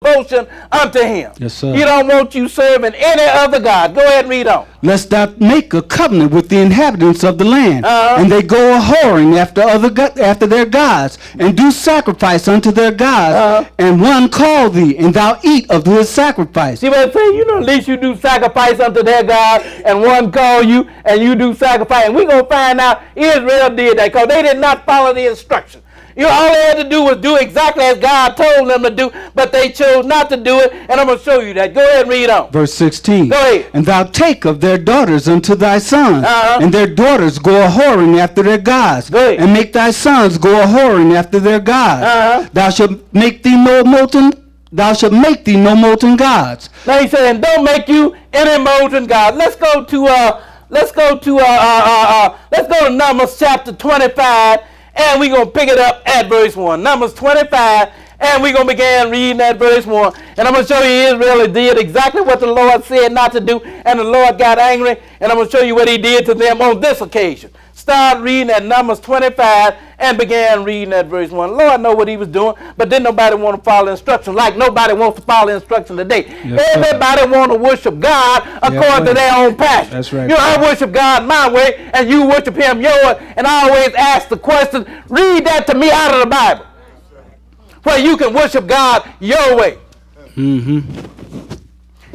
devotion unto him. Yes, sir. He don't want you serving any other God. Go ahead and read on. Lest thou make a covenant with the inhabitants of the land, and they go a whoring after their gods, and do sacrifice unto their gods, and one call thee, and thou eat of his sacrifice. See what I'm saying? You know, at least you do sacrifice unto their God, and one call you, and you do sacrifice. And we're going to find out Israel did that, because they did not follow the instructions. You know, all they had to do was do exactly as God told them to do, but they chose not to do it, and I'm going to show you that. Go ahead and read on. Verse 16. Go ahead. And thou take of their daughters unto thy sons, and their daughters go a whoring after their gods, and make thy sons go a whoring after their gods. Thou shalt make thee no molten gods. Now he said, and don't make you any molten gods. Let's go to Numbers chapter 25. And we're going to pick it up at verse 1. Numbers 25, and we're going to begin reading at verse 1. And I'm going to show you Israel did exactly what the Lord said not to do, and the Lord got angry, and I'm going to show you what he did to them on this occasion. Start reading at Numbers 25 and began reading at verse 1. Lord know what he was doing, but didn't nobody want to follow instructions like nobody wants to follow instructions today. Yes, everybody want to worship God according to their own passion. That's right. You know, I worship God my way, and you worship him yours, and I always ask the question, read that to me out of the Bible, where you can worship God your way.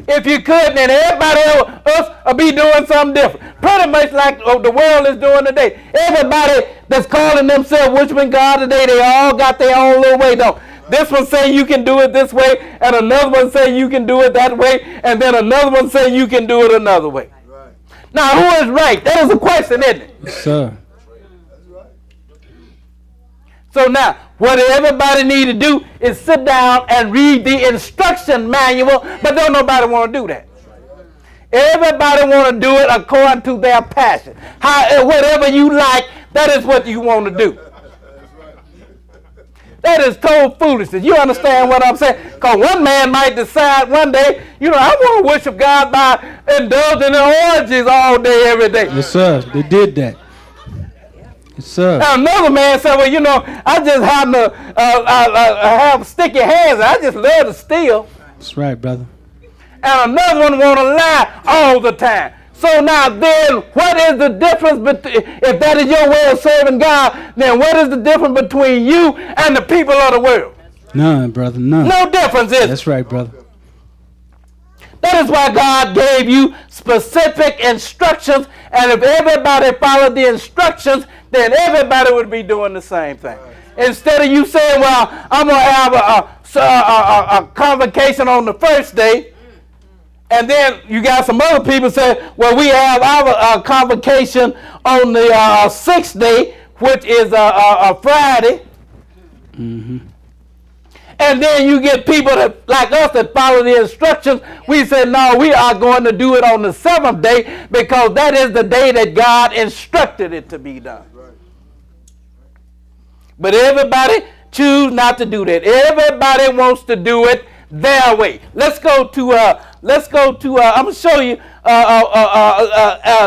If you could, then everybody else will be doing something different. Pretty much like the world is doing today. Everybody that's calling themselves worshiping God today, they all got their own little way, though. This one say you can do it this way, and another one say you can do it that way, and then another one say you can do it another way. Right. Now, who is right? That is a question, isn't it? Yes, sir. So now, what everybody need to do is sit down and read the instruction manual, but don't nobody want to do that. Everybody want to do it according to their passion. Whatever you like, that is what you want to do. That is total foolishness. You understand what I'm saying? Because one man might decide one day, you know, I want to worship God by indulging in orgies all day, every day. Yes, sir. They did that. Yes, sir. Now another man said, well, you know, I just happen to have sticky hands. I just love to steal. That's right, brother. And another one want to lie all the time. So now then, what is the difference between, if that is your way of serving God, then what is the difference between you and the people of the world? None, brother, none. No difference, is it? That's right, brother. That is why God gave you specific instructions, and if everybody followed the instructions, then everybody would be doing the same thing. Instead of you saying, well, I'm going to have a convocation on the first day, and then you got some other people say, well, we have our convocation on the sixth day, which is a Friday. And then you get people that, like us, that follow the instructions. We say, no, we are going to do it on the seventh day because that is the day that God instructed it to be done. But everybody choose not to do that. Everybody wants to do it their way. Let's go to I'm going to show you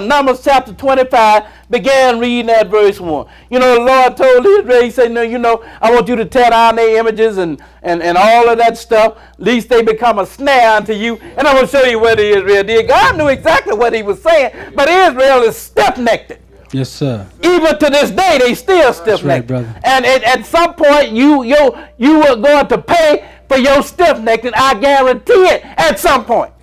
Numbers chapter 25. Began reading at verse 1. You know, the Lord told Israel, he said, no, you know, I want you to tear down their images and all of that stuff, lest they become a snare unto you. And I'm going to show you what Israel did. God knew exactly what he was saying, but Israel is stiff-necked. Yes, sir. Even to this day, they still stiff-necked. Right, brother. And at some point, you were going to pay for your stiff-necked, and I guarantee it at some point.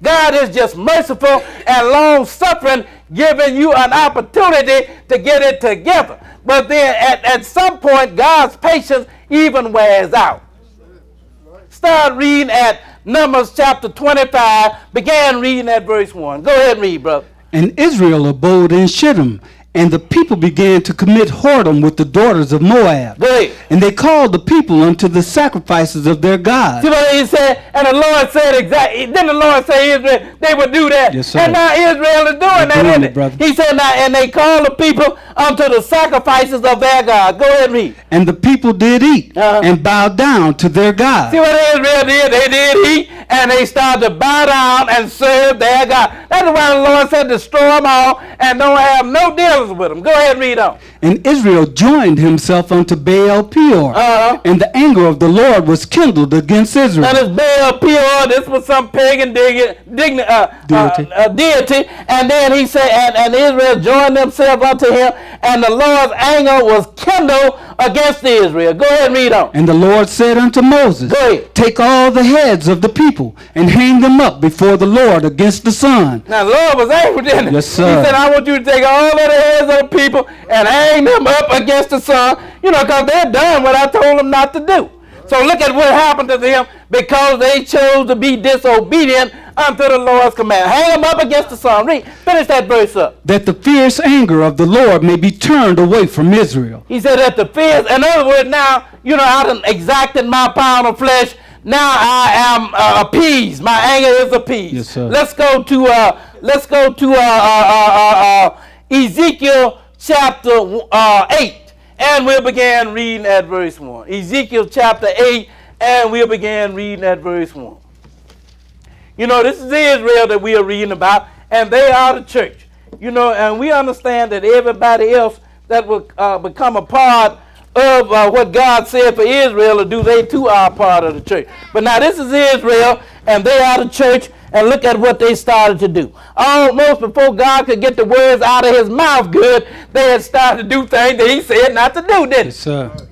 God is just merciful and long-suffering, giving you an opportunity to get it together. But then at some point, God's patience even wears out. Start reading at Numbers chapter 25. Began reading at verse 1. Go ahead and read, brother. And Israel abode in Shittim, and the people began to commit whoredom with the daughters of Moab. Go ahead. And they called the people unto the sacrifices of their gods. See what he said? And the Lord said exactly. Then the Lord said Israel, they would do that. Yes, sir. And now Israel is doing that, isn't it? Brother. He said, now, and they called the people unto the sacrifices of their God. Go ahead and read. And the people did eat and bowed down to their God. See what Israel did? They did eat, and they started to bow down and serve their God. That's why the Lord said, destroy them all and don't have no dealings with them. Go ahead and read on. And Israel joined himself unto Baal Peor. And the anger of the Lord was kindled against Israel. Now this Baal Peor, this was some pagan deity. And then he said, and Israel joined themselves unto him, and the Lord's anger was kindled against Israel. Go ahead and read on. And the Lord said unto Moses, Go ahead. take all the heads of the people and hang them up before the Lord against the sun. Now the Lord was angry, didn't he? Yes, sir. He said, I want you to take all of the heads of the people and hang them up against the sun, you know, because they're done what I told them not to do. So look at what happened to them because they chose to be disobedient unto the Lord's command. Hang them up against the sun. Read. Finish that verse up. That the fierce anger of the Lord may be turned away from Israel. He said that the fierce, in other words, now, you know, I done exacted my pound of flesh. Now I am appeased. My anger is appeased. Yes, sir. Let's go to Ezekiel chapter 8. And we'll begin reading at verse 1. Ezekiel chapter 8, and we'll begin reading at verse 1. You know, this is Israel that we are reading about, and they are the church. You know, and we understand that everybody else that will become a part of what God said for Israel to do, they too are part of the church. But now this is Israel, and they are the church, and look at what they started to do. Almost before God could get the words out of his mouth good, they had started to do things that he said not to do, didn't he? Yes, sir.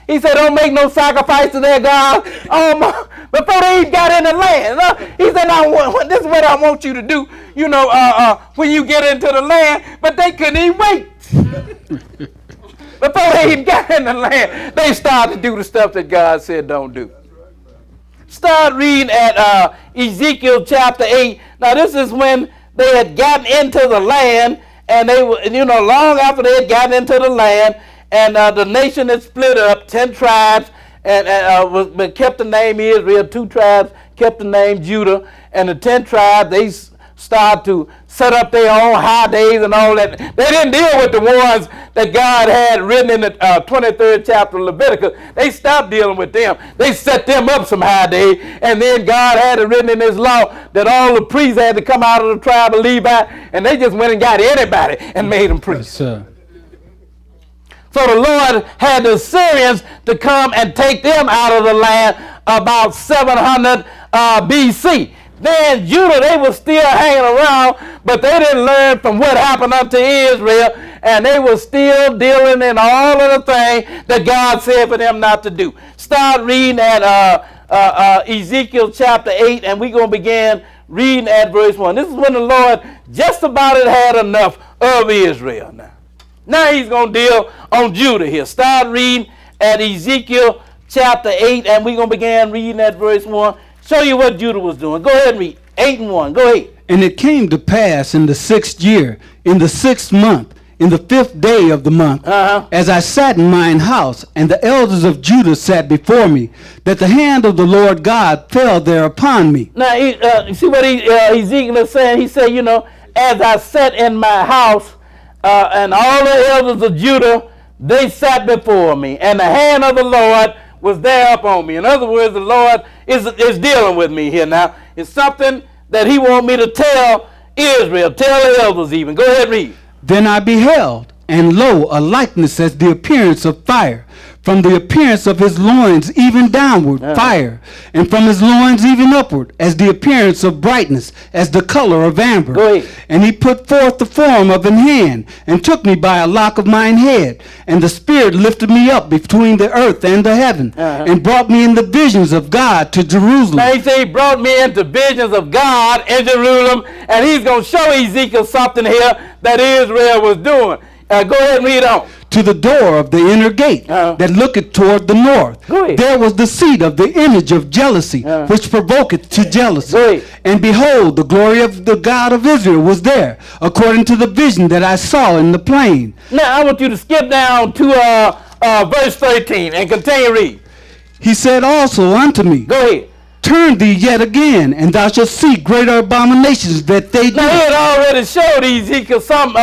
He said, don't make no sacrifice to their God before they even got in the land. He said, now, this is what I want you to do, you know, when you get into the land. But they couldn't even wait. Before they even got in the land, they started to do the stuff that God said don't do. Start reading at Ezekiel chapter 8. Now, this is when they had gotten into the land, and they were, you know, long after they had gotten into the land, and the nation had split up, 10 tribes, and kept the name Israel. 2 tribes kept the name Judah, and the 10 tribes, they started to set up their own high days and all that. They didn't deal with the ones that God had written in the 23rd chapter of Leviticus. They stopped dealing with them. They set them up some high days, and then God had it written in his law that all the priests had to come out of the tribe of Levi, and they just went and got anybody and made them priests. Yes, sir. So the Lord had the Assyrians to come and take them out of the land about 700 BC. Then Judah, they were still hanging around, but they didn't learn from what happened unto Israel, and they were still dealing in all of the things that God said for them not to do. Start reading at Ezekiel chapter 8, and we're going to begin reading at verse 1. This is when the Lord just about had enough of Israel now. Now he's going to deal on Judah here. Start reading at Ezekiel chapter 8, and we're going to begin reading at verse 1. Show you what Judah was doing. Go ahead and read. 8 and 1. Go ahead. And it came to pass in the 6th year, in the 6th month, in the 5th day of the month, as I sat in mine house, and the elders of Judah sat before me, that the hand of the Lord God fell there upon me. Now, you see what Ezekiel is saying? He said, you know, as I sat in my house, and all the elders of Judah, they sat before me, and the hand of the Lord was there upon me. In other words, the Lord is dealing with me here now. It's something that he wants me to tell Israel, tell the elders even. Go ahead and read. Then I beheld, and lo, a likeness as the appearance of fire, from the appearance of his loins even downward, fire, and from his loins even upward, as the appearance of brightness, as the color of amber. Go ahead. And he put forth the form of an hand, and took me by a lock of mine head, and the Spirit lifted me up between the earth and the heaven, and brought me in the visions of God to Jerusalem. Now he said he brought me into visions of God in Jerusalem, and he's going to show Ezekiel something here that Israel was doing. Go ahead and read on. To the door of the inner gate that looketh toward the north. There was the seat of the image of jealousy, which provoketh to jealousy. And behold, the glory of the God of Israel was there, according to the vision that I saw in the plain. Now I want you to skip down to verse 13 and continue read. He said also unto me, go ahead. Turn thee yet again, and thou shalt see greater abominations that they do. Now he had already showed Ezekiel some